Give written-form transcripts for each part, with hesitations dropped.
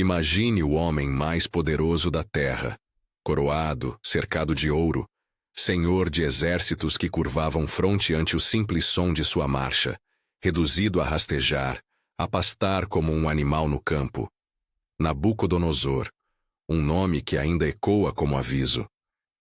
Imagine o homem mais poderoso da terra, coroado, cercado de ouro, senhor de exércitos que curvavam fronte ante o simples som de sua marcha, reduzido a rastejar, a pastar como um animal no campo. Nabucodonosor, um nome que ainda ecoa como aviso.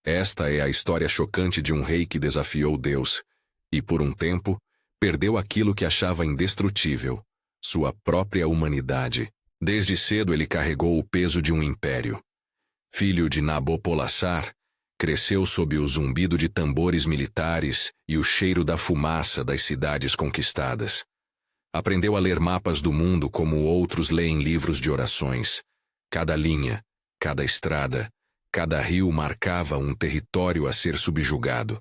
Esta é a história chocante de um rei que desafiou Deus e, por um tempo, perdeu aquilo que achava indestrutível, sua própria humanidade. Desde cedo ele carregou o peso de um império. Filho de Nabopolassar, cresceu sob o zumbido de tambores militares e o cheiro da fumaça das cidades conquistadas. Aprendeu a ler mapas do mundo como outros leem livros de orações. Cada linha, cada estrada, cada rio marcava um território a ser subjugado.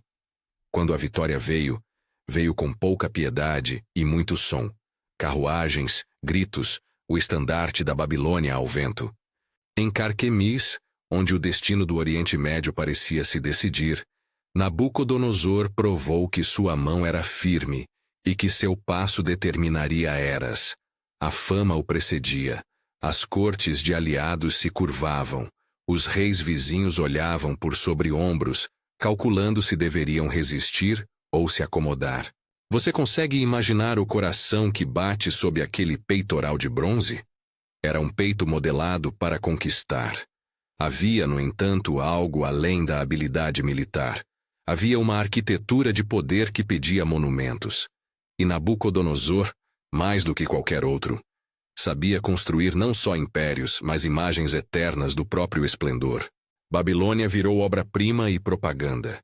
Quando a vitória veio, veio com pouca piedade e muito som. Carruagens, gritos, o estandarte da Babilônia ao vento. Em Carquemis, onde o destino do Oriente Médio parecia se decidir, Nabucodonosor provou que sua mão era firme e que seu passo determinaria eras. A fama o precedia, as cortes de aliados se curvavam, os reis vizinhos olhavam por sobre ombros, calculando se deveriam resistir ou se acomodar. Você consegue imaginar o coração que bate sob aquele peitoral de bronze? Era um peito modelado para conquistar. Havia, no entanto, algo além da habilidade militar. Havia uma arquitetura de poder que pedia monumentos. E Nabucodonosor, mais do que qualquer outro, sabia construir não só impérios, mas imagens eternas do próprio esplendor. Babilônia virou obra-prima e propaganda.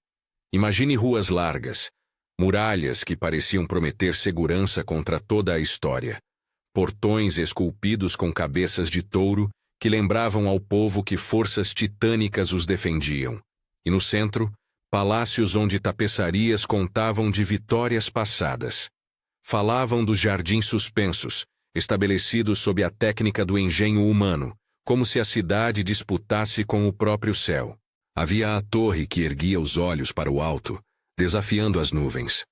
Imagine ruas largas, muralhas que pareciam prometer segurança contra toda a história, portões esculpidos com cabeças de touro que lembravam ao povo que forças titânicas os defendiam, e no centro, palácios onde tapeçarias contavam de vitórias passadas. Falavam dos jardins suspensos, estabelecidos sob a técnica do engenho humano, como se a cidade disputasse com o próprio céu. Havia a torre que erguia os olhos para o alto, desafiando as nuvens.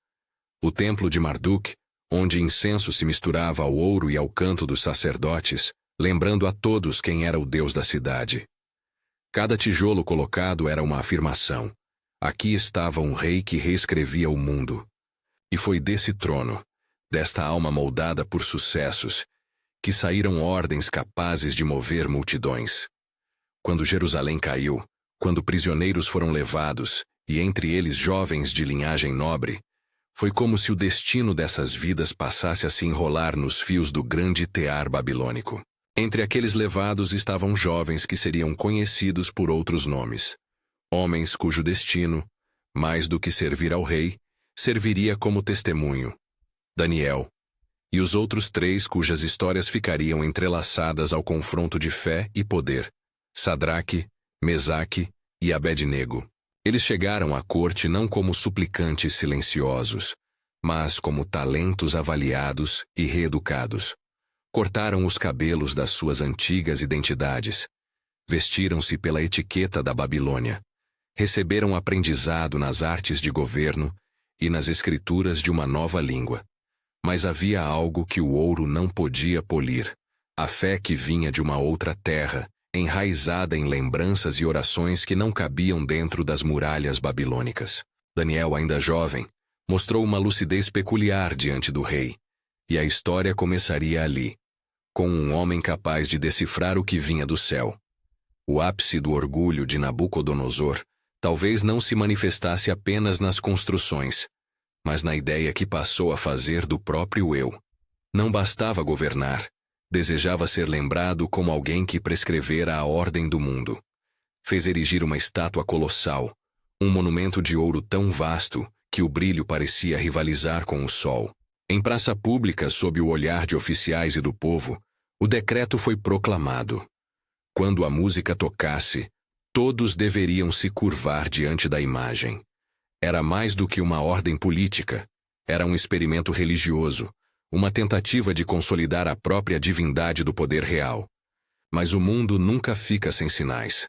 O templo de Marduk, onde incenso se misturava ao ouro e ao canto dos sacerdotes, lembrando a todos quem era o Deus da cidade. Cada tijolo colocado era uma afirmação. Aqui estava um rei que reescrevia o mundo. E foi desse trono, desta alma moldada por sucessos, que saíram ordens capazes de mover multidões. Quando Jerusalém caiu, quando prisioneiros foram levados, e entre eles jovens de linhagem nobre, foi como se o destino dessas vidas passasse a se enrolar nos fios do grande tear babilônico. Entre aqueles levados estavam jovens que seriam conhecidos por outros nomes. Homens cujo destino, mais do que servir ao rei, serviria como testemunho. Daniel, e os outros 3 cujas histórias ficariam entrelaçadas ao confronto de fé e poder, Sadraque, Mesaque e Abednego. Eles chegaram à corte não como suplicantes silenciosos, mas como talentos avaliados e reeducados. Cortaram os cabelos das suas antigas identidades, vestiram-se pela etiqueta da Babilônia, receberam aprendizado nas artes de governo e nas escrituras de uma nova língua. Mas havia algo que o ouro não podia polir, a fé que vinha de uma outra terra, enraizada em lembranças e orações que não cabiam dentro das muralhas babilônicas. Daniel, ainda jovem, mostrou uma lucidez peculiar diante do rei, e a história começaria ali, com um homem capaz de decifrar o que vinha do céu. O ápice do orgulho de Nabucodonosor talvez não se manifestasse apenas nas construções, mas na ideia que passou a fazer do próprio eu. Não bastava governar, desejava ser lembrado como alguém que prescrevera a ordem do mundo. Fez erigir uma estátua colossal, um monumento de ouro tão vasto que o brilho parecia rivalizar com o sol. Em praça pública, sob o olhar de oficiais e do povo, o decreto foi proclamado. Quando a música tocasse, todos deveriam se curvar diante da imagem. Era mais do que uma ordem política, era um experimento religioso, uma tentativa de consolidar a própria divindade do poder real. Mas o mundo nunca fica sem sinais.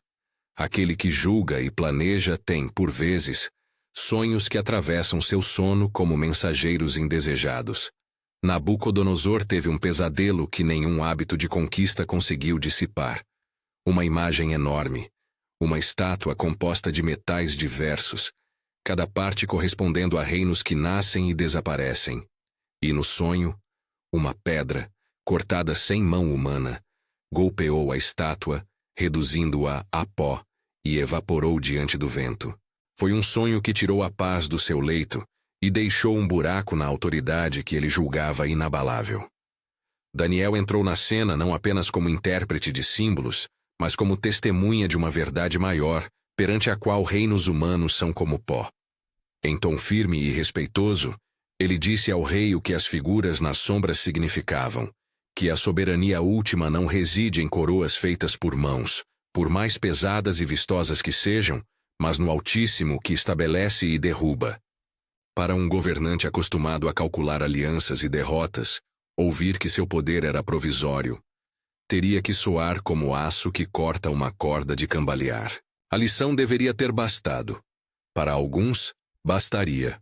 Aquele que julga e planeja tem, por vezes, sonhos que atravessam seu sono como mensageiros indesejados. Nabucodonosor teve um pesadelo que nenhum hábito de conquista conseguiu dissipar. Uma imagem enorme, uma estátua composta de metais diversos, cada parte correspondendo a reinos que nascem e desaparecem. E no sonho, uma pedra, cortada sem mão humana, golpeou a estátua, reduzindo-a a pó, e evaporou diante do vento. Foi um sonho que tirou a paz do seu leito e deixou um buraco na autoridade que ele julgava inabalável. Daniel entrou na cena não apenas como intérprete de símbolos, mas como testemunha de uma verdade maior, perante a qual reinos humanos são como pó. Em tom firme e respeitoso, ele disse ao rei o que as figuras nas sombras significavam, que a soberania última não reside em coroas feitas por mãos, por mais pesadas e vistosas que sejam, mas no Altíssimo que estabelece e derruba. Para um governante acostumado a calcular alianças e derrotas, ouvir que seu poder era provisório, teria que soar como aço que corta uma corda de cambalear. A lição deveria ter bastado. Para alguns, bastaria.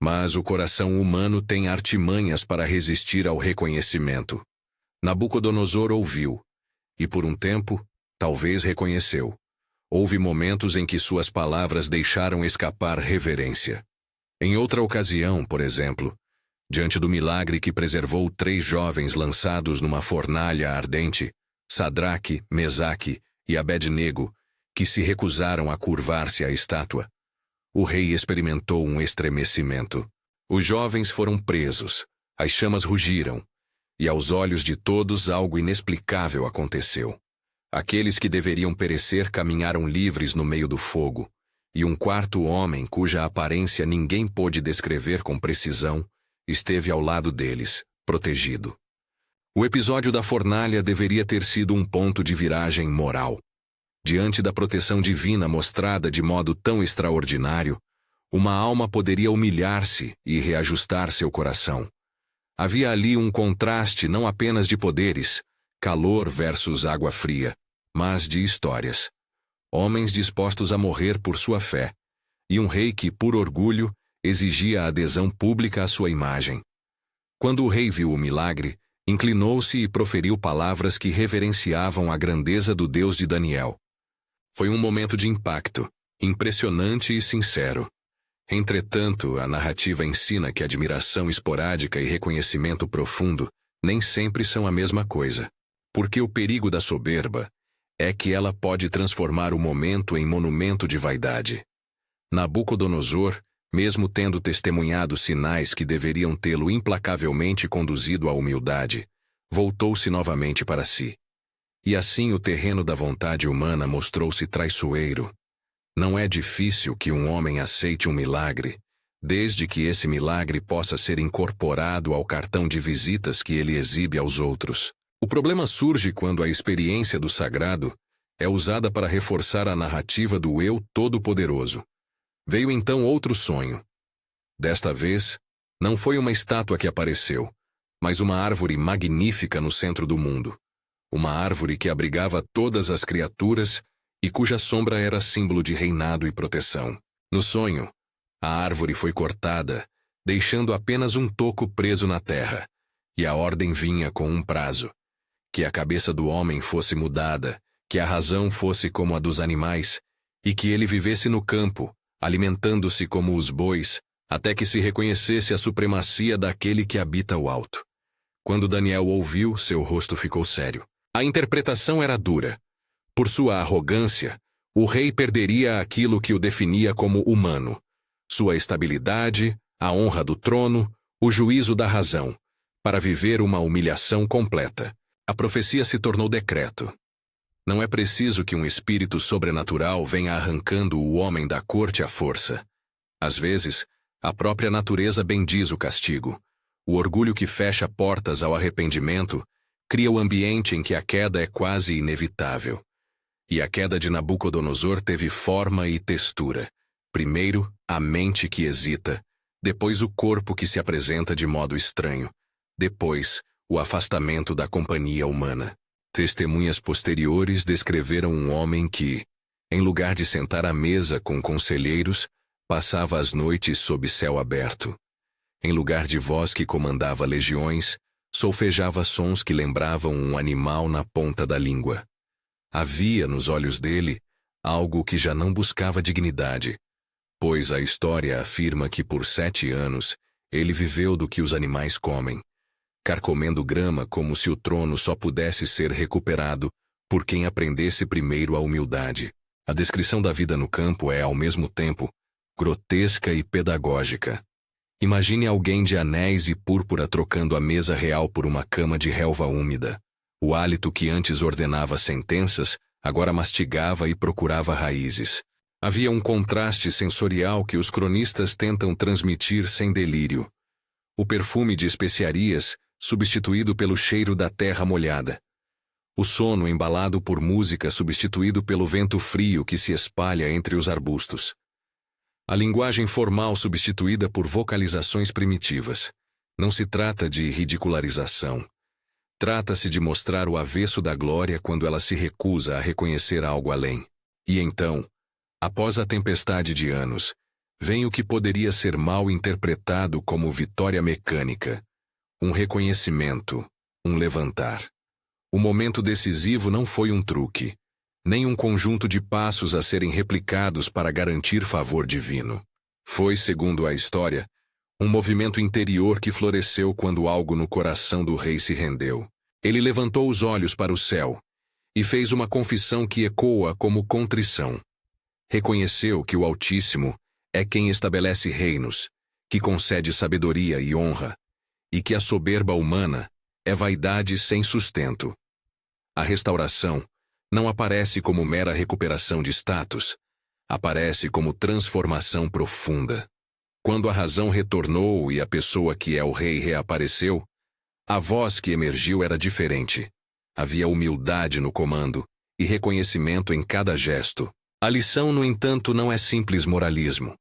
Mas o coração humano tem artimanhas para resistir ao reconhecimento. Nabucodonosor ouviu, e por um tempo, talvez reconheceu. Houve momentos em que suas palavras deixaram escapar reverência. Em outra ocasião, por exemplo, diante do milagre que preservou 3 jovens lançados numa fornalha ardente, Sadraque, Mesaque e Abednego, que se recusaram a curvar-se à estátua, o rei experimentou um estremecimento. Os jovens foram presos, as chamas rugiram, e aos olhos de todos algo inexplicável aconteceu. Aqueles que deveriam perecer caminharam livres no meio do fogo, e um quarto homem, cuja aparência ninguém pôde descrever com precisão, esteve ao lado deles, protegido. O episódio da fornalha deveria ter sido um ponto de viragem moral. Diante da proteção divina mostrada de modo tão extraordinário, uma alma poderia humilhar-se e reajustar seu coração. Havia ali um contraste não apenas de poderes, calor versus água fria, mas de histórias. Homens dispostos a morrer por sua fé, e um rei que, por orgulho, exigia a adesão pública à sua imagem. Quando o rei viu o milagre, inclinou-se e proferiu palavras que reverenciavam a grandeza do Deus de Daniel. Foi um momento de impacto, impressionante e sincero. Entretanto, a narrativa ensina que admiração esporádica e reconhecimento profundo nem sempre são a mesma coisa, porque o perigo da soberba é que ela pode transformar o momento em monumento de vaidade. Nabucodonosor, mesmo tendo testemunhado sinais que deveriam tê-lo implacavelmente conduzido à humildade, voltou-se novamente para si. E assim o terreno da vontade humana mostrou-se traiçoeiro. Não é difícil que um homem aceite um milagre, desde que esse milagre possa ser incorporado ao cartão de visitas que ele exibe aos outros. O problema surge quando a experiência do sagrado é usada para reforçar a narrativa do eu todo-poderoso. Veio então outro sonho. Desta vez, não foi uma estátua que apareceu, mas uma árvore magnífica no centro do mundo. Uma árvore que abrigava todas as criaturas e cuja sombra era símbolo de reinado e proteção. No sonho, a árvore foi cortada, deixando apenas um toco preso na terra, e a ordem vinha com um prazo: que a cabeça do homem fosse mudada, que a razão fosse como a dos animais, e que ele vivesse no campo, alimentando-se como os bois, até que se reconhecesse a supremacia daquele que habita o alto. Quando Daniel ouviu, seu rosto ficou sério. A interpretação era dura. Por sua arrogância, o rei perderia aquilo que o definia como humano: sua estabilidade, a honra do trono, o juízo da razão, para viver uma humilhação completa. A profecia se tornou decreto. Não é preciso que um espírito sobrenatural venha arrancando o homem da corte à força. Às vezes, a própria natureza bendiz o castigo. O orgulho que fecha portas ao arrependimento cria o ambiente em que a queda é quase inevitável. E a queda de Nabucodonosor teve forma e textura. Primeiro, a mente que hesita, depois o corpo que se apresenta de modo estranho, depois, o afastamento da companhia humana. Testemunhas posteriores descreveram um homem que, em lugar de sentar à mesa com conselheiros, passava as noites sob céu aberto. em lugar de voz que comandava legiões, solfejava sons que lembravam um animal na ponta da língua. Havia nos olhos dele algo que já não buscava dignidade, pois a história afirma que por 7 anos ele viveu do que os animais comem, carcomendo grama como se o trono só pudesse ser recuperado por quem aprendesse primeiro a humildade. A descrição da vida no campo é, ao mesmo tempo, grotesca e pedagógica. Imagine alguém de anéis e púrpura trocando a mesa real por uma cama de relva úmida. O hálito que antes ordenava sentenças, agora mastigava e procurava raízes. Havia um contraste sensorial que os cronistas tentam transmitir sem delírio. O perfume de especiarias, substituído pelo cheiro da terra molhada. O sono embalado por música substituído pelo vento frio que se espalha entre os arbustos. A linguagem formal substituída por vocalizações primitivas. Não se trata de ridicularização. Trata-se de mostrar o avesso da glória quando ela se recusa a reconhecer algo além. E então, após a tempestade de anos, vem o que poderia ser mal interpretado como vitória mecânica. Um reconhecimento, um levantar. O momento decisivo não foi um truque, nem um conjunto de passos a serem replicados para garantir favor divino. Foi, segundo a história, um movimento interior que floresceu quando algo no coração do rei se rendeu. Ele levantou os olhos para o céu e fez uma confissão que ecoa como contrição. Reconheceu que o Altíssimo é quem estabelece reinos, que concede sabedoria e honra, e que a soberba humana é vaidade sem sustento. A restauração não aparece como mera recuperação de status, aparece como transformação profunda. Quando a razão retornou e a pessoa que é o rei reapareceu, a voz que emergiu era diferente. Havia humildade no comando e reconhecimento em cada gesto. A lição, no entanto, não é simples moralismo.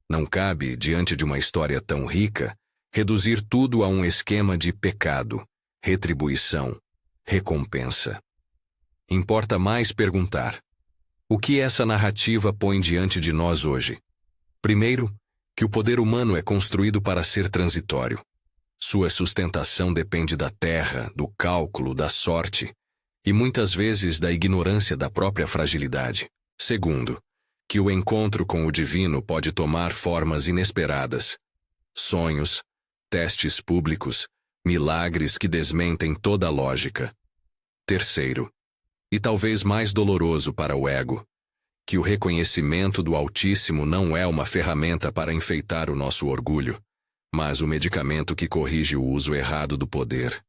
Não cabe, diante de uma história tão rica, reduzir tudo a um esquema de pecado, retribuição, recompensa. Importa mais perguntar: o que essa narrativa põe diante de nós hoje? Primeiro, que o poder humano é construído para ser transitório. Sua sustentação depende da terra, do cálculo, da sorte, e muitas vezes da ignorância da própria fragilidade. Segundo, que o encontro com o divino pode tomar formas inesperadas. Sonhos, testes públicos, milagres que desmentem toda a lógica. Terceiro, e talvez mais doloroso para o ego, que o reconhecimento do Altíssimo não é uma ferramenta para enfeitar o nosso orgulho, mas o medicamento que corrige o uso errado do poder.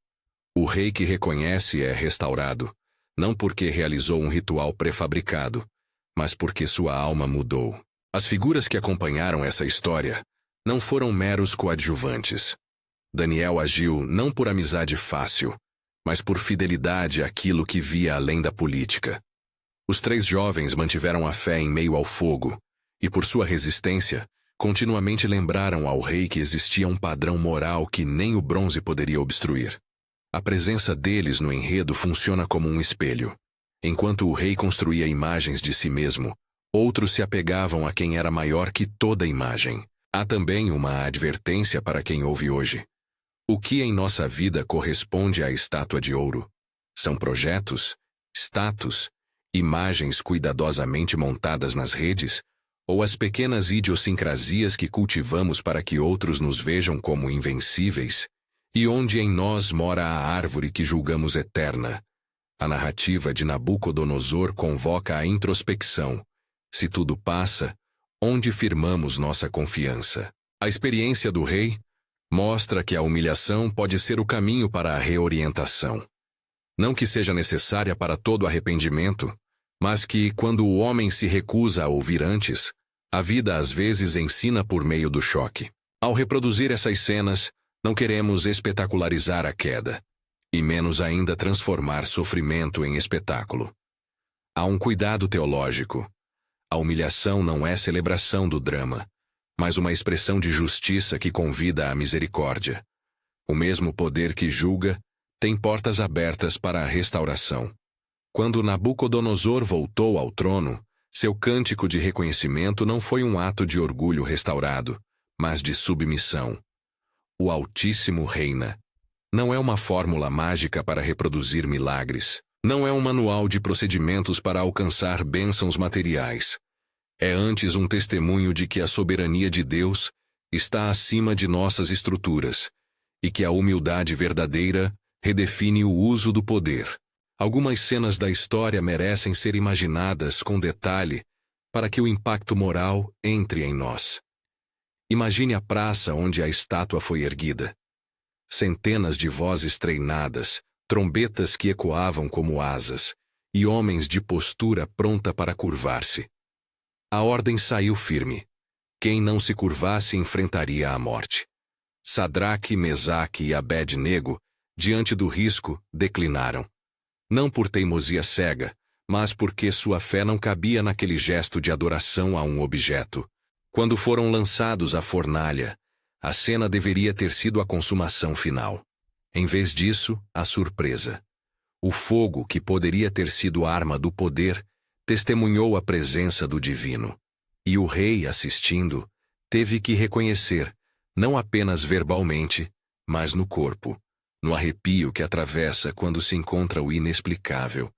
O rei que reconhece é restaurado, não porque realizou um ritual prefabricado, mas porque sua alma mudou. As figuras que acompanharam essa história não foram meros coadjuvantes. Daniel agiu não por amizade fácil, mas por fidelidade àquilo que via além da política. Os 3 jovens mantiveram a fé em meio ao fogo, e por sua resistência, continuamente lembraram ao rei que existia um padrão moral que nem o bronze poderia obstruir. A presença deles no enredo funciona como um espelho. Enquanto o rei construía imagens de si mesmo, outros se apegavam a quem era maior que toda imagem. Há também uma advertência para quem ouve hoje. O que em nossa vida corresponde à estátua de ouro? São projetos, status, imagens cuidadosamente montadas nas redes, ou as pequenas idiosincrasias que cultivamos para que outros nos vejam como invencíveis, e onde em nós mora a árvore que julgamos eterna? A narrativa de Nabucodonosor convoca a introspecção. Se tudo passa, onde firmamos nossa confiança? A experiência do rei mostra que a humilhação pode ser o caminho para a reorientação. Não que seja necessária para todo arrependimento, mas que, quando o homem se recusa a ouvir antes, a vida às vezes ensina por meio do choque. Ao reproduzir essas cenas, não queremos espetacularizar a queda, e menos ainda transformar sofrimento em espetáculo. Há um cuidado teológico. A humilhação não é celebração do drama, mas uma expressão de justiça que convida à misericórdia. O mesmo poder que julga tem portas abertas para a restauração. Quando Nabucodonosor voltou ao trono, seu cântico de reconhecimento não foi um ato de orgulho restaurado, mas de submissão. o Altíssimo reina. Não é uma fórmula mágica para reproduzir milagres. Não é um manual de procedimentos para alcançar bênçãos materiais. É antes um testemunho de que a soberania de Deus está acima de nossas estruturas e que a humildade verdadeira redefine o uso do poder. Algumas cenas da história merecem ser imaginadas com detalhe para que o impacto moral entre em nós. Imagine a praça onde a estátua foi erguida. Centenas de vozes treinadas, trombetas que ecoavam como asas, e homens de postura pronta para curvar-se. A ordem saiu firme. Quem não se curvasse enfrentaria a morte. Sadraque, Mesaque e Abed-nego, diante do risco, declinaram. Não por teimosia cega, mas porque sua fé não cabia naquele gesto de adoração a um objeto. Quando foram lançados à fornalha, a cena deveria ter sido a consumação final. Em vez disso, a surpresa. O fogo, que poderia ter sido arma do poder, testemunhou a presença do divino. E o rei, assistindo, teve que reconhecer, não apenas verbalmente, mas no corpo, no arrepio que atravessa quando se encontra o inexplicável,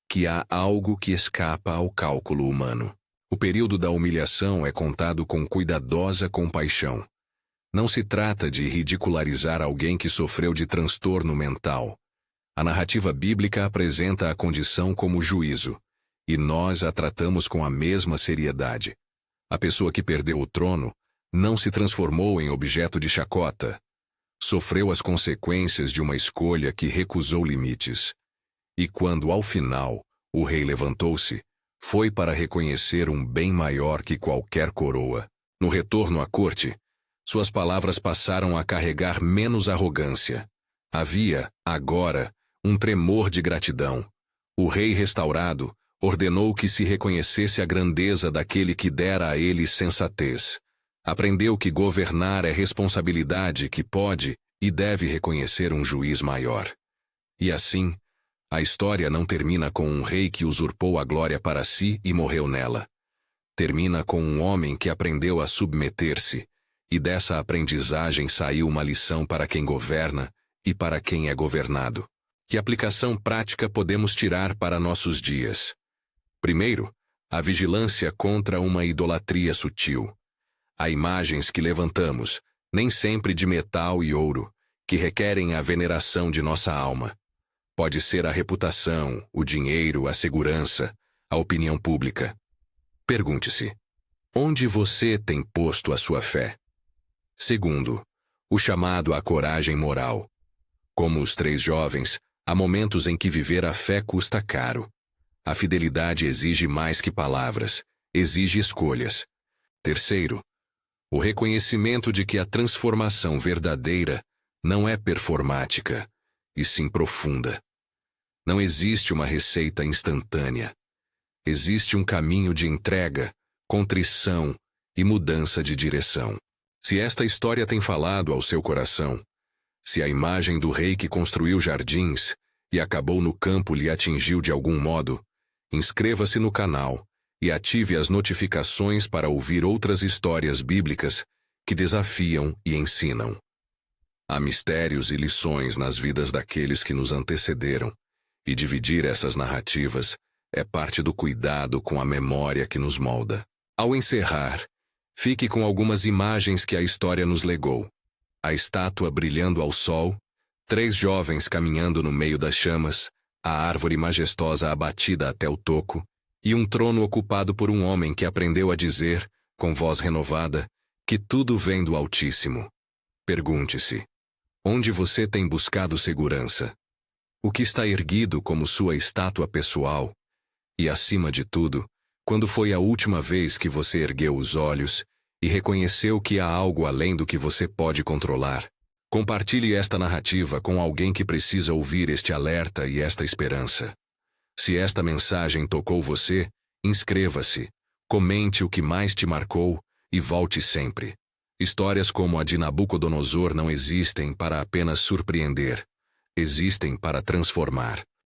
que há algo que escapa ao cálculo humano. O período da humilhação é contado com cuidadosa compaixão. Não se trata de ridicularizar alguém que sofreu de transtorno mental. A narrativa bíblica apresenta a condição como juízo, e nós a tratamos com a mesma seriedade. A pessoa que perdeu o trono não se transformou em objeto de chacota. Sofreu as consequências de uma escolha que recusou limites. E quando, ao final, o rei levantou-se, foi para reconhecer um bem maior que qualquer coroa. No retorno à corte, suas palavras passaram a carregar menos arrogância. Havia, agora, um tremor de gratidão. O rei restaurado ordenou que se reconhecesse a grandeza daquele que dera a ele sensatez. Aprendeu que governar é responsabilidade que pode e deve reconhecer um juiz maior. E assim, a história não termina com um rei que usurpou a glória para si e morreu nela. Termina com um homem que aprendeu a submeter-se, e dessa aprendizagem saiu uma lição para quem governa e para quem é governado. Que aplicação prática podemos tirar para nossos dias? Primeiro, a vigilância contra uma idolatria sutil. Há imagens que levantamos, nem sempre de metal e ouro, que requerem a veneração de nossa alma. Pode ser a reputação, o dinheiro, a segurança, a opinião pública. Pergunte-se: onde você tem posto a sua fé? Segundo, o chamado à coragem moral. Como os 3 jovens, há momentos em que viver a fé custa caro. A fidelidade exige mais que palavras, exige escolhas. Terceiro, o reconhecimento de que a transformação verdadeira não é performática, e sim profunda. Não existe uma receita instantânea. Existe um caminho de entrega, contrição e mudança de direção. Se esta história tem falado ao seu coração, se a imagem do rei que construiu jardins e acabou no campo lhe atingiu de algum modo, inscreva-se no canal e ative as notificações para ouvir outras histórias bíblicas que desafiam e ensinam. Há mistérios e lições nas vidas daqueles que nos antecederam, e dividir essas narrativas é parte do cuidado com a memória que nos molda. Ao encerrar, fique com algumas imagens que a história nos legou. A estátua brilhando ao sol, 3 jovens caminhando no meio das chamas, a árvore majestosa abatida até o toco, e um trono ocupado por um homem que aprendeu a dizer, com voz renovada, que tudo vem do Altíssimo. Pergunte-se: onde você tem buscado segurança? O que está erguido como sua estátua pessoal? E, acima de tudo, quando foi a última vez que você ergueu os olhos e reconheceu que há algo além do que você pode controlar? Compartilhe esta narrativa com alguém que precisa ouvir este alerta e esta esperança. Se esta mensagem tocou você, inscreva-se, comente o que mais te marcou e volte sempre. Histórias como a de Nabucodonosor não existem para apenas surpreender. Existem para transformar.